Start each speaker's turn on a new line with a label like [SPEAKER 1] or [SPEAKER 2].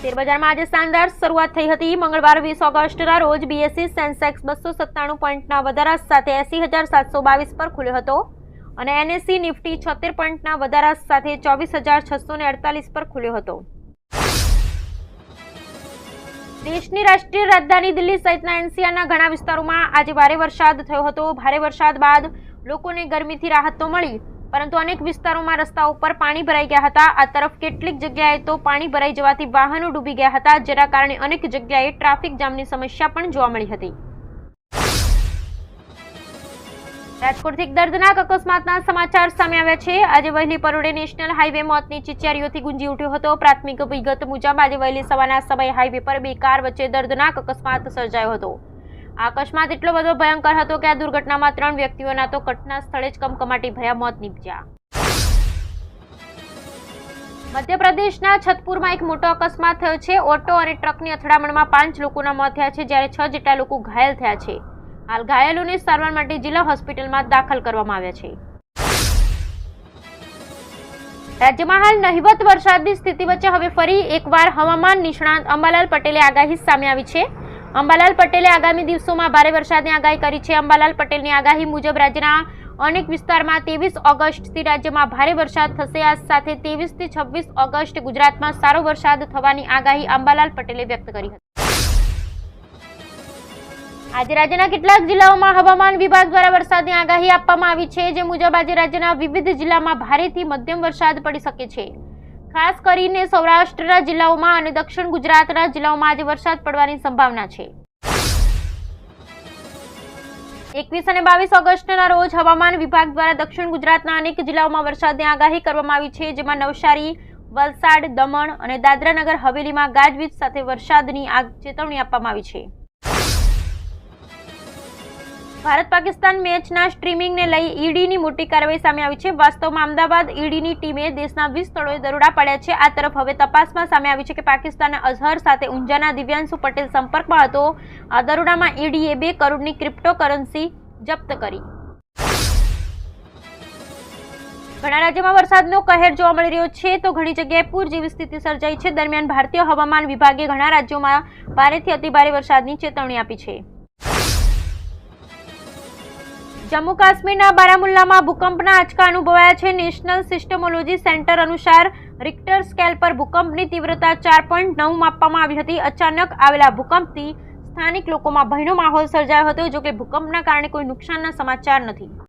[SPEAKER 1] શેરબજારમાં આજે શાનદાર શરૂઆત થઈ હતી। મંગળવાર 20 ઓગસ્ટના રોજ બીએસઈ સેન્સેક્સ 297 પોઈન્ટના વધારા સાથે 80,722 પર ખુલ્યો હતો અને એનએસઈ નિફ્ટી 76 પોઈન્ટના વધારા સાથે 24,648 પર ખુલ્યો હતો। દેશની રાષ્ટ્રીય રાજધાની દિલ્હી સહિતના એનસીઆરના ઘણા વિસ્તારોમાં આજે ભારે વરસાદ થયો હતો। ભારે વરસાદ બાદ લોકોને ગરમીથી રાહત તો મળી, પરંતુ અનેક વિસ્તારોમાં રસ્તાઓ ઉપર પાણી ભરાઈ ગયા હતા। આ તરફ કેટલીક જગ્યાએ તો પાણી ભરાઈ જવાથી વાહનો ડૂબી ગયા હતા, જેના કારણે અનેક જગ્યાએ ટ્રાફિક જામની સમસ્યા પણ જોવા મળી હતી। રાજકોટથી એક દર્દનાક અકસ્માતના સમાચાર સામે આવ્યા છે। આજે વહેલી પરોઢે નેશનલ હાઈવે મોતની ચિચિયારીઓથી ગુંજી ઉઠ્યો હતો। પ્રાથમિક વિગત મુજબ આજે વહેલી સવારના સમયે હાઈવે પર બે કાર વચ્ચે દર્દનાક અકસ્માત સર્જાયો હતો। આ અકસ્માત એટલો બધો ભયંકર હતો કે આ દુર્ઘટનામાં 3 વ્યક્તિઓના તો ઘટના સ્થળે જ કમકમાટી ભર્યા મોત નીપજ્યા। મધ્યપ્રદેશના છતપુરમાં એક મોટો અકસ્માત થયો છે। ઓટો અને ટ્રકની અથડામણમાં 5 લોકોના મોત થયા છે, જ્યારે 6 જેટલા લોકો ઘાયલ થયા છે। હાલ ઘાયલોને સારવાર માટે જિલ્લા હોસ્પિટલમાં દાખલ કરવામાં આવ્યા છે। રાજ્યમાં હાલ નહિવત વરસાદની સ્થિતિ વચ્ચે હવે ફરી એકવાર હવામાન નિષ્ણાત અંબાલાલ પટેલે આગાહી સામે આવી છે। અંબાલાલ પટેલે આગામી દિવસોમાં ભારે વરસાદની આગાહી કરી છે। અંબાલાલ પટેલની આગાહી મુજબ રાજ્યના અનેક વિસ્તારમાં 23 ઓગસ્ટથી રાજ્યમાં ભારે વરસાદ થશે। આ સાથે 23 થી 26 ઓગસ્ટ ગુજરાતમાં સારો વરસાદ થવાની આગાહી અંબાલાલ પટેલે વ્યક્ત કરી હતી। આજે રાજ્યના કેટલાક જિલ્લાઓમાં હવામાન વિભાગ દ્વારા વરસાદની આગાહી આપવામાં આવી છે, જે મુજબ આજે રાજ્યના વિવિધ જિલ્લામાં ભારેથી મધ્યમ વરસાદ પડી શકે છે। ખાસ કરીને સૌરાષ્ટ્રના જિલ્લાઓમાં અને દક્ષિણ ગુજરાતના જિલ્લાઓમાં આજે વરસાદ પડવાની સંભાવના છે। 21 અને 22 ઓગસ્ટના રોજ હવામાન વિભાગ દ્વારા દક્ષિણ ગુજરાતના અનેક જિલ્લાઓમાં વરસાદની આગાહી કરવામાં આવી છે, જેમાં નવસારી, વલસાડ, દમણ અને દાદરાનગર હવેલીમાં ગાજવીજ સાથે વરસાદની ચેતવણી આપવામાં આવી છે। ભારત પાકિસ્તાન મેચના સ્ટ્રીમિંગને લઈ ઈડીની મોટી કાર્યવાહી સામે આવી છે। વાસ્તવમાં અમદાવાદ ઈડીની ટીમે દેશના 20 સ્થળોએ દરોડા પાડ્યા છે। આ તરફ હવે તપાસમાં સામે આવી છે કે પાકિસ્તાનના અઝહર સાથે ઊંઝાના દિવ્યાંશુ પટેલ સંપર્કમાં હતો। આ દરોડામાં ઈડીએ 2 કરોડની ક્રિપ્ટોકરન્સી જપ્ત કરી। ઘણા રાજ્યોમાં વરસાદનો કહેર જોવા મળી રહ્યો છે, તો ઘણી જગ્યાએ પૂર જેવી સ્થિતિ સર્જાઈ છે। દરમિયાન ભારતીય હવામાન વિભાગે ઘણા રાજ્યોમાં ભારેથી અતિભારે વરસાદની ચેતવણી આપી છે। જમ્મુ કાશ્મીરના બારામુલ્લામાં ભૂકંપના આંચકા અનુભવાયા છે। નેશનલ સિસ્ટમોલોજી સેન્ટર અનુસાર રિક્ટર સ્કેલ પર ભૂકંપની તીવ્રતા 4.9 માપવામાં આવી હતી। અચાનક આવેલા ભૂકંપથી સ્થાનિક લોકોમાં ભયનો માહોલ સર્જાયો હતો। જો કે ભૂકંપના કારણે કોઈ નુકસાનના સમાચાર નથી।